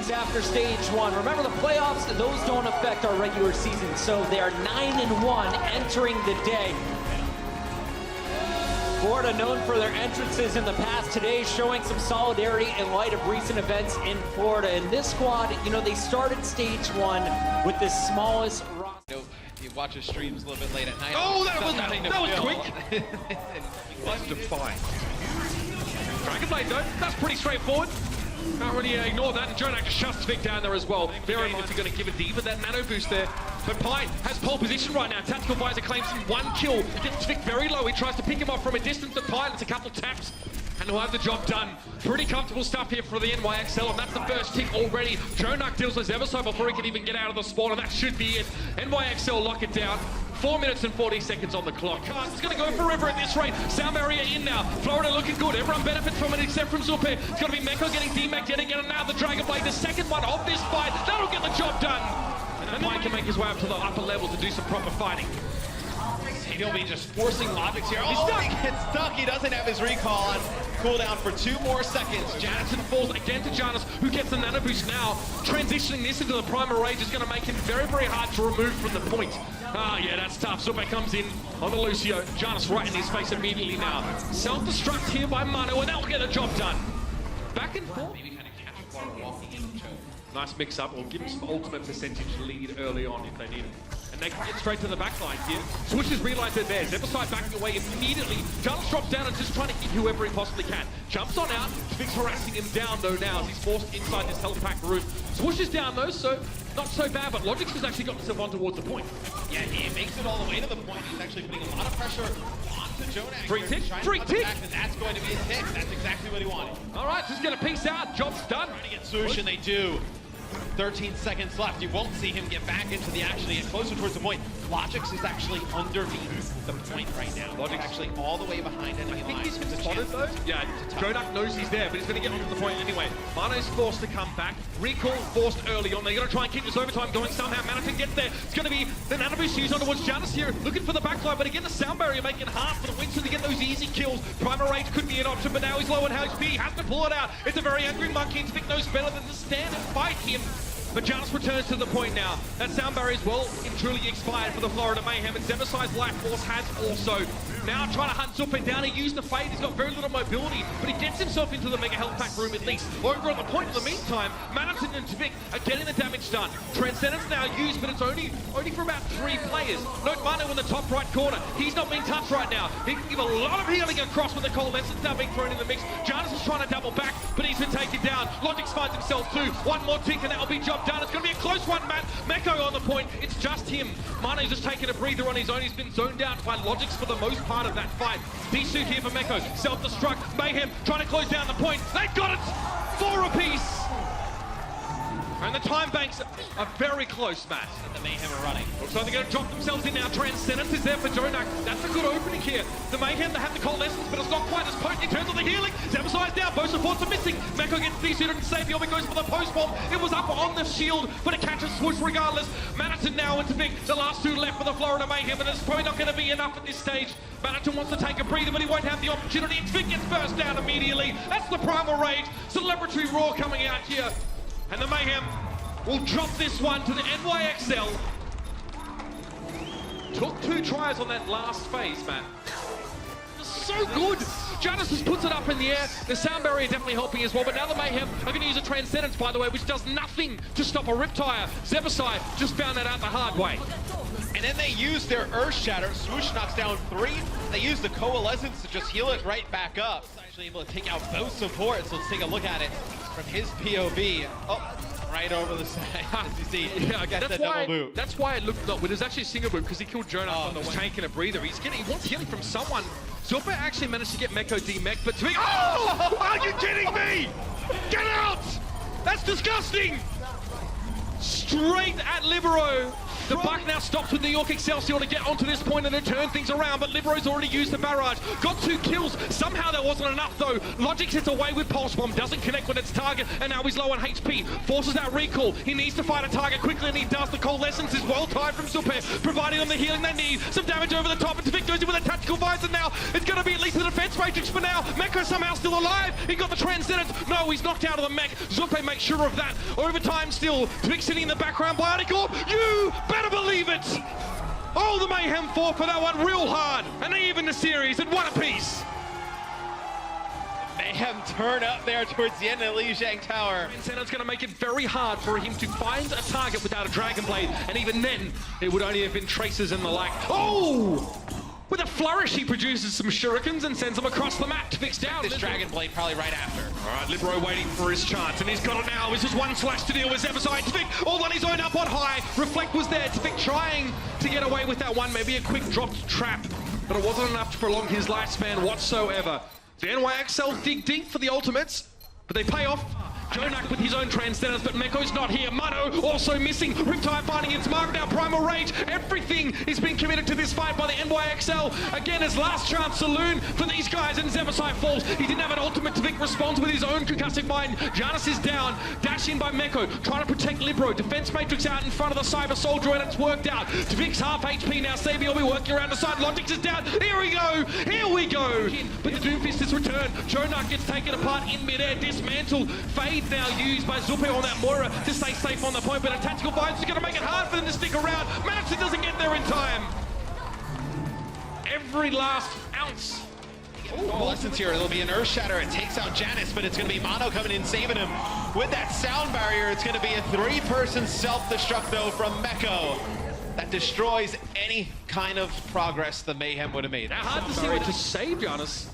seconds after stage one. Remember, the playoffs, those don't affect our regular season, so they are 9-1 entering the day. Florida, known for their entrances in the past, today showing some solidarity in light of recent events in Florida. And this squad, you know, they started stage one with the smallest roster. You watch his streams a little bit late at night. Oh, that was quick! That's defiant. Dragonblade though, that's pretty straightforward. Can't really ignore that, and Jonak just shuts Vic down there as well. Very much going to give it deep, but that nano boost there. But Pi has pole position right now. Tactical Visor claims him 1 kill. Gets Vic very low. He tries to pick him off from a distance, but Pi, it's a couple taps, and he'll have the job done. Pretty comfortable stuff here for the NYXL, and that's the first tick already. Jonak deals with Everso before he can even get out of the spawn, and that should be it. NYXL lock it down. 4 minutes and 40 seconds on the clock. It's going to go forever at this rate. Sound barrier in now. Florida looking good. Everyone benefits from it except from Zupe. It's going to be Meko getting DMAC yet again, and now the Dragonblade, the second one of this fight. That'll get the job done. And Mike can make his way up to the upper level to do some proper fighting. He'll be just forcing logics here. He's Oh, stuck. he gets stuck. He doesn't have his recall on cooldown for 2 more seconds. Janison falls again to Janus, who gets the nano boost now. Transitioning this into the primal rage is going to make him very, very hard to remove from the point. Ah, yeah, that's tough. Zupe comes in on the Lucio. Janus right in his face immediately now. Self-destruct here by Manu, and that'll get the job done. Back and forth. Maybe kind of catch Florida walking in the choke. Nice mix-up. Will give him some ultimate percentage lead early on if they need it. And they can get straight to the back line here. Switches realize they're there. Zephyrside backing away immediately. Janus drops down and just trying to hit whoever he possibly can. Jumps on out. Vic's harassing him down though now as he's forced inside this health pack room. Swooshes down though, so not so bad, but Logix has actually got himself on towards the point. Yeah, he makes it all the way to the point. He's actually putting a lot of pressure onto Jonak. Free tick, free tick. And that's going to be a tick. That's exactly what he wanted. All right, just gonna peace out. Job's done. Trying to get Swoosh, and they do. 13 seconds left. You won't see him get back into the action and get closer towards the point. Logix is actually underneath the point right now. Logix actually all the way behind enemy I think line. he's been It's a spotted chance though. to- Yeah, Jonak knows he's there, but he's going to get onto the point anyway. Mano's forced to come back. Recall forced early on. They're going to try and keep this overtime going somehow. Manatee gets there. It's going to be the nano boost used on towards Janus here, looking for the backline, but again the sound barrier making it hard for the Winston to get those easy kills. Primal Rage could be an option, but now he's low on HP. He has to pull it out. It's a very angry monkey, and Vic knows better than to stand and fight him. But Janus returns to the point now. That sound barrier is well and truly expired for the Florida Mayhem, and Zephyside's Life Force has also. Now trying to hunt Zupe down. He used the fade. He's got very little mobility, but he gets himself into the Mega Health Pack room at least. Over on the point in the meantime, Manatee and Vic are getting the damage done. Transcendence now used, but it's only for about 3 players. Note Manu in the top right corner. He's not being touched right now. He can give a lot of healing across with the cold essence now being thrown in the mix. Janus is trying to double back, but he's been taken down. Logix finds himself too. 1 more tick and that'll be job done. It's going to be a close one, Matt. Meko on the point. It's just him. Manu's just taking a breather on his own. He's been zoned out by Logix for the most part of that fight. D-suit here for Meko. Self-destruct. Mayhem trying to close down the point. They've got it! 4 apiece! And the time banks are very close, Matt. The Mayhem are running. Looks like they're going to drop themselves in now. Transcendence is there for Jonak. That's a good opening here. The Mayhem, they have the cold essence, but it's not quite as potent in terms of the healing. Zephyside's down. Both supports are missing. Meko gets D-suited and safe. He goes for the post-bomb. It was up on the shield, but it catches Swoosh regardless. Manatee now into Vic. The last 2 left for the Florida Mayhem, and it's probably not going to be enough at this stage. Manatee wants to take a breather, but he won't have the opportunity. And Vic gets burst down immediately. That's the Primal Rage. Celebratory Roar coming out here. And the Mayhem will drop this one to the NYXL. Took 2 tries on that last phase, man. So good! Janus just puts it up in the air. The sound barrier definitely helping as well, but now the Mayhem are going to use a Transcendence, by the way, which does nothing to stop a Riptire. Zephyrside just found that out the hard way. And then they use their Earth Shatter. Swoosh knocks down 3. They use the Coalescence to just heal it right back up. He's actually able to take out both supports. Let's take a look at it from his POV. Oh, right over the side. As you see, Yeah, gets the double boot. that's why it looked like, but it was actually a single boot because he killed Jonak on the way. Taking a breather. He wants healing from someone. Zupe actually managed to get Meko D-Mech, but to me, oh! Are you kidding me? Get out! That's disgusting! Straight at Libero. The buck now stops with New York Excelsior to get onto this point and to turn things around, but Libero's already used the barrage. Got 2 kills. Somehow that wasn't enough though. Logic hits away with Pulse Bomb, doesn't connect with its target, and now he's low on HP. Forces that recall. He needs to find a target quickly, and he does. The coalescence is well timed from Super, providing them the healing they need. Some damage over the top, and Tvik goes in with a tactical visor now. It's going to be at least the defense matrix for now. Meko somehow still alive. He got the transcendence. No, he's knocked out of the mech. Zupe makes sure of that. Overtime still. Tvik sitting in the background. Bionic Orb. You better believe it. Oh, the Mayhem fought for that one real hard. And they even the series at 1 apiece. Mayhem turn up there towards the end of the Li Zhang Tower. It's going to make it very hard for him to find a target without a Dragon Blade, and even then, it would only have been traces and the like. Oh! With a flourish, he produces some shurikens and sends them across the map to fix down. This Dragon Blade probably right after. All right, Libero waiting for his chance, and he's got it now. It's just 1 slash to deal with Zebasai. Tvik all on his own up on high. Reflect was there. Tvik trying to get away with that one. Maybe a quick dropped trap, but it wasn't enough to prolong his lifespan whatsoever. The NYXL dig deep for the ultimates, but they pay off. Jonak with his own transcendence, but Meko's not here. Mano also missing. Riptide finding its mark now. Primal Rage. Everything is being committed to this fight by the NYXL. Again, his last chance saloon for these guys, and Zebasai falls. He didn't have an ultimate. Tvik responds with his own concussive mind. Janus is down. Dash in by Meko. Trying to protect Libero. Defense Matrix out in front of the Cyber Soldier, and it's worked out. Tvik's half HP now. Sabi will be working around the side. Logix is down. Here we go. Here we go. But the Doomfist is returned. Jonak gets taken apart in midair. Dismantled. Fade now used by Zupe on that Moira to stay safe on the point, but a tactical visor is going to make it hard for them to stick around. Madison doesn't get there in time. Every last ounce. Coalescence here, it'll be an Earth Shatter. It takes out Janus, but it's going to be Mono coming in, saving him. With that sound barrier, it's going to be a 3-person self-destruct, though, from Meko. That destroys any kind of progress the Mayhem would have made. Now hard to see what to save Janus.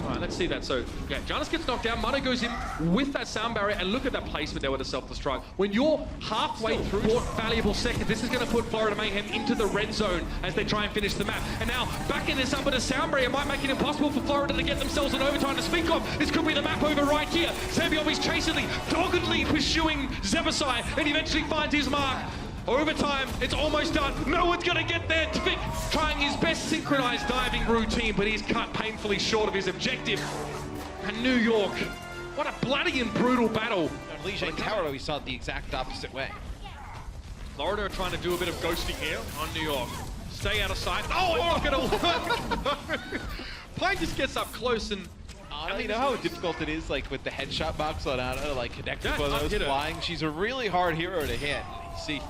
All right, let's see that. So, yeah, Janus gets knocked down. Mano goes in with that sound barrier, and look at that placement there with the self-destruct. When you're halfway through your valuable second, this is going to put Florida Mayhem into the red zone as they try and finish the map. And now, backing this up with a sound barrier might make it impossible for Florida to get themselves an overtime to speak of. This could be the map over right here. Zabiob is chasingly, doggedly pursuing Zebasai, and eventually finds his mark. Overtime, it's almost done. No one's gonna get there. Tvik trying his best synchronized diving routine, but he's cut painfully short of his objective. And New York, what a bloody and brutal battle. Li Zhang Tower, we saw it the exact opposite way. Florida are trying to do a bit of ghosting here on New York. Stay out of sight. Oh, it's not gonna work. Pine just gets up close and You know how difficult it is, like with the headshot box on Anna to like connect with one of those hit flying. She's a really hard hero to hit. You see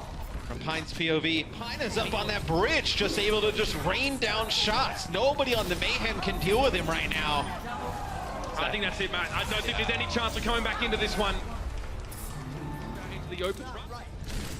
from Pine's POV, Pine is up on that bridge, just able to just rain down shots. Nobody on the Mayhem can deal with him right now. I think that's it, Matt. I don't think there's any chance of coming back into this one. Into the open.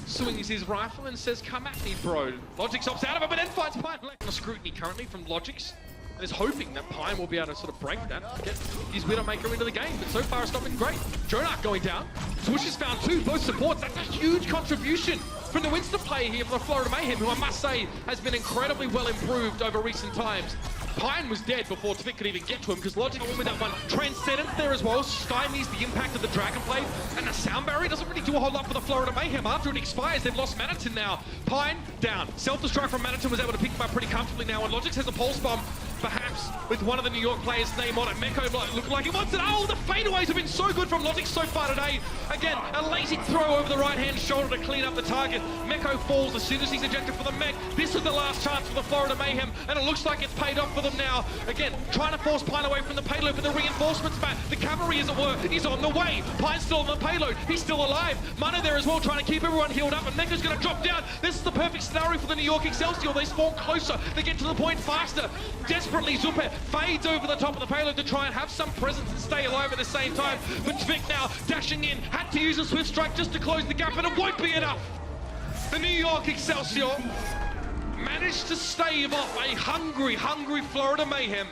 Swings his rifle and says, "Come at me, bro." Logix opts out of it, but then finds Pine. On scrutiny currently from Logix. And is hoping that Pine will be able to sort of break that, get his Widowmaker into the game, but so far it's not been great. Jonak going down. Swoosh has found 2, both supports. That's a huge contribution from the Winston player here for the Florida Mayhem, who I must say has been incredibly well improved over recent times. Pine was dead before Tvik could even get to him, because Logic went with that one. Transcendence there as well, stymies the impact of the Dragon Blade, and the sound barrier doesn't really do a whole lot for the Florida Mayhem. After it expires, they've lost Maniton now. Pine down. Self-destruct from Maniton was able to pick him up pretty comfortably now, and Logix has a pulse bomb, perhaps with one of the New York players' name on it. Meko looking like he wants it. Oh, the fadeaways have been so good from Logix so far today. Again, a lazy throw over the right-hand shoulder to clean up the target. Meko falls as soon as he's ejected for the mech. This is the last chance for the Florida Mayhem, and it looks like it's paid off for them now. Again, trying to force Pine away from the payload, but the reinforcements back. The cavalry, as it were, is on the way. Pine's still on the payload. He's still alive. Mano there as well, trying to keep everyone healed up, and Meko's going to drop down. This is the perfect scenario for the New York Excelsior. They spawn closer. They get to the point faster. Desperately, Zupe fades over the top of the payload to try and have some presence and stay alive at the same time. But Tvik now dashing in, had to use a swift strike just to close the gap, and it won't be enough. The New York Excelsior managed to stave off a hungry, hungry Florida Mayhem.